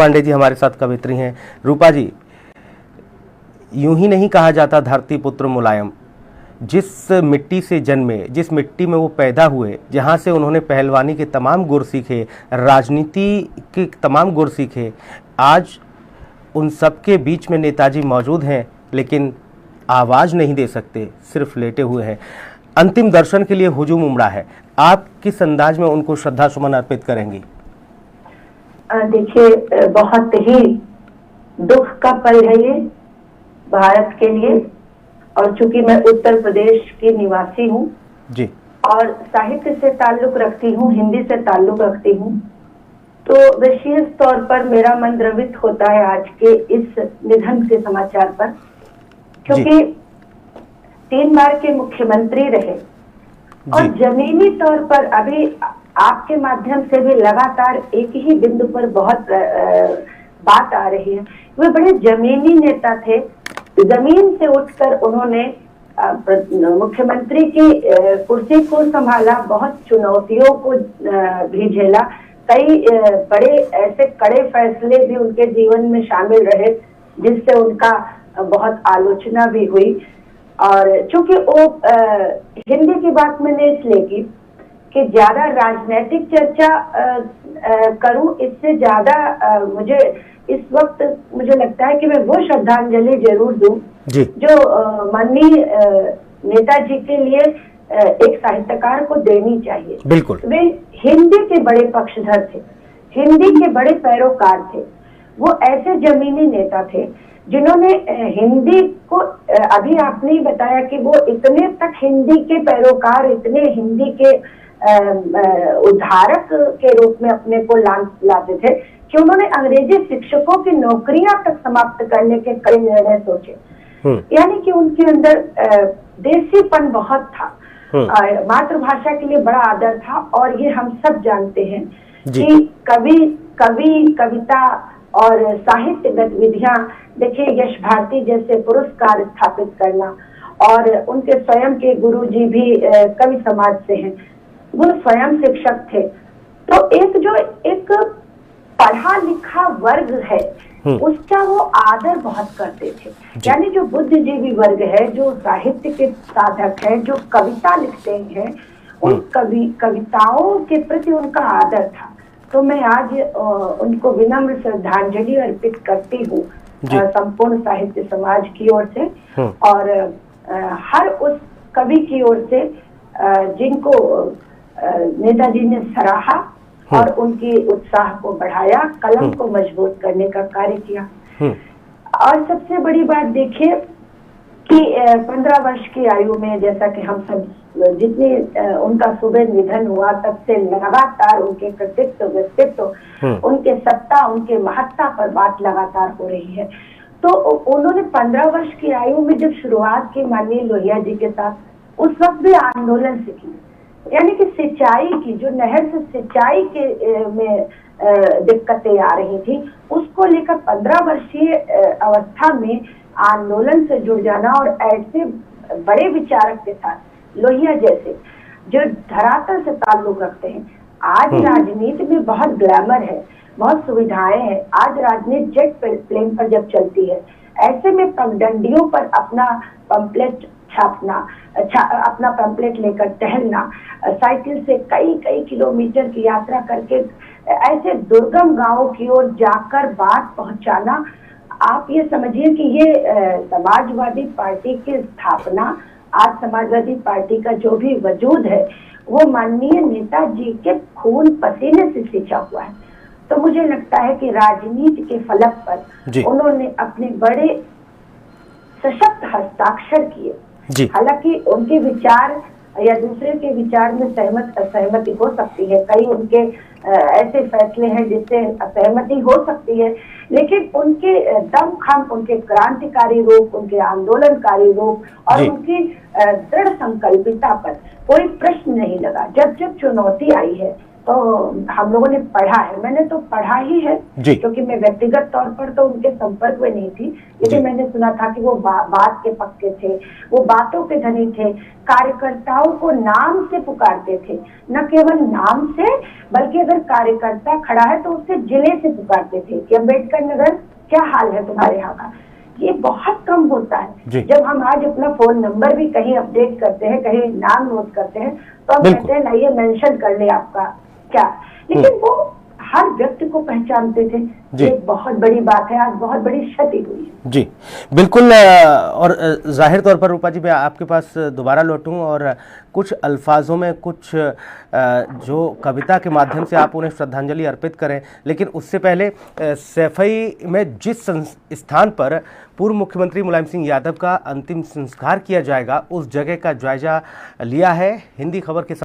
पांडे जी हमारे साथ कवित्री हैं। रूपा जी, यूं ही नहीं कहा जाता धरती पुत्र मुलायम। जिस मिट्टी से जन्मे, जिस मिट्टी में वो पैदा हुए, जहाँ से उन्होंने पहलवानी के तमाम गुर सीखे, राजनीति के तमाम गुर सीखे, आज उन सब के बीच में नेताजी मौजूद हैं, लेकिन आवाज़ नहीं दे सकते, सिर्फ लेटे हुए हैं। अंतिम दर्शन के लिए हुजूम उमड़ा है। आप किस अंदाज में उनको श्रद्धा सुमन अर्पित करेंगी? देखिए, बहुत ही दुख का पल है ये भारत के लिए, और चूंकि मैं उत्तर प्रदेश की निवासी हूँ जी, और साहित्य से ताल्लुक रखती हूँ, हिंदी से ताल्लुक रखती हूँ, तो विशेष तौर पर मेरा मन द्रवित होता है आज के इस निधन के समाचार पर, क्योंकि 3 बार के मुख्यमंत्री रहे और जमीनी तौर पर अभी आपके माध्यम से भी लगातार एक ही बिंदु पर बहुत बात आ रही है। वे बड़े जमीनी नेता थे। जमीन से उठकर उन्होंने मुख्यमंत्री की कुर्सी को संभाला, बहुत चुनौतियों को भी झेला, कई बड़े ऐसे कड़े फैसले भी उनके जीवन में शामिल रहे जिससे उनका बहुत आलोचना भी हुई। और चूंकि वो हिंदी की बात मैंने इसलिए की कि ज्यादा राजनीतिक चर्चा करूं, इससे ज्यादा मुझे इस वक्त मुझे लगता है कि मैं वो श्रद्धांजलि जरूर दूं जो माननीय नेताजी के लिए एक साहित्यकार को देनी चाहिए। बिल्कुल। वे हिंदी के बड़े पक्षधर थे, हिंदी के बड़े पैरोकार थे। वो ऐसे जमीनी नेता थे जिन्होंने हिंदी को, अभी आपने ही बताया कि वो इतने तक हिंदी के पैरोकार, इतने हिंदी के उद्धारक के रूप में अपने को लाते थे कि उन्होंने अंग्रेजी शिक्षकों की नौकरियां तक समाप्त करने के कई निर्णय सोचे। यानी कि उनके अंदर देसीपन बहुत था, मातृभाषा के लिए बड़ा आदर था। और ये हम सब जानते हैं कि कवि कविता और साहित्य गतिविधियां, देखिए यश भारती जैसे पुरस्कार स्थापित करना, और उनके स्वयं के गुरुजी भी कवि समाज से हैं, वो स्वयं शिक्षक थे। तो एक पढ़ा लिखा वर्ग है, उसका वो आदर बहुत करते थे। यानी जो बुद्धिजीवी वर्ग है, जो साहित्य के साधक है, जो कविता लिखते हैं, उन कविताओं के प्रति उनका आदर था। तो मैं आज उनको विनम्र श्रद्धांजलि अर्पित करती हूँ संपूर्ण साहित्य समाज की ओर से, और हर उस कवि की ओर से जिनको नेताजी ने सराहा और उनकी उत्साह को बढ़ाया, कलम को मजबूत करने का कार्य किया। और सबसे बड़ी बात देखिए कि 15 वर्ष की आयु में, जैसा कि हम सब जितने उनका सुबह निधन हुआ तब से लगातार उनके कृतित्व, व्यक्तित्व, उनके सत्ता, उनके महत्ता पर बात लगातार हो रही है। तो उन्होंने 15 वर्ष की आयु में जब शुरुआत की माननीय लोहिया जी के साथ, उस वक्त भी आंदोलन से की, यानी कि सिंचाई की, जो नहर से सिंचाई के में दिक्कतें आ रही थी, उसको लेकर 15 वर्षीय अवस्था में आंदोलन से जुड़ जाना, और ऐसे बड़े विचारक के साथ लोहिया जैसे जो धरातल से ताल्लुक रखते हैं। आज राजनीति में बहुत ग्लैमर है, बहुत सुविधाएं हैं। आज राजनीति जेट प्लेन पर जब चलती है, ऐसे में पगडंडियों पर अपना पंपलेट छापना, अपना पंपलेट लेकर टहलना, साइकिल से कई किलोमीटर की यात्रा करके ऐसे दुर्गम गांवों की ओर जाकर बात पहुंचाना, आप ये समझिए कि ये समाजवादी पार्टी की स्थापना, आज समाजवादी पार्टी का जो भी वजूद है, वो माननीय नेताजी के खून पसीने से सींचा हुआ है। तो मुझे लगता है कि राजनीति के फलक पर उन्होंने अपने बड़े सशक्त हस्ताक्षर किए। हालांकि उनके विचार या दूसरे के विचार में असहमति हो सकती है, कई उनके ऐसे फैसले हैं जिससे असहमति हो सकती है, लेकिन उनके दमखम, उनके क्रांतिकारी रूप, उनके आंदोलनकारी रूप और उनकी दृढ़ संकल्पिता पर कोई प्रश्न नहीं लगा। जब जब चुनौती आई है तो हम लोगों ने पढ़ा है, मैंने तो पढ़ा ही है क्योंकि मैं व्यक्तिगत तौर पर तो उनके संपर्क में नहीं थी, लेकिन मैंने सुना था कि वो बात के पक्के थे, वो बातों के धनी थे, कार्यकर्ताओं को नाम से पुकारते थे, न केवल नाम से बल्कि अगर कार्यकर्ता खड़ा है तो उससे जिले से पुकारते थे कि अम्बेडकर नगर क्या हाल है तुम्हारे यहाँ का। ये बहुत कम होता है। जब हम आज अपना फोन नंबर भी कहीं अपडेट करते हैं, कहीं नाम नोट करते हैं, तो हम कहते हैं लाइए मेंशन कर ले आपका क्या, लेकिन वो हर व्यक्ति को पहचानते थे। ये बहुत बड़ी बात है, आज बहुत बड़ी क्षति हुई है। जी बिल्कुल। और जाहिर तौर पर रूपा जी मैं आपके पास दोबारा लौटूं और कुछ अल्फाजों में कुछ जो कविता के माध्यम से आप उन्हें श्रद्धांजलि अर्पित करें, लेकिन उससे पहले सैफई में जिस स्थान पर पूर्व मुख्यमंत्री मुलायम सिंह यादव का अंतिम संस्कार किया जाएगा उस जगह का जायजा लिया है हिंदी खबर के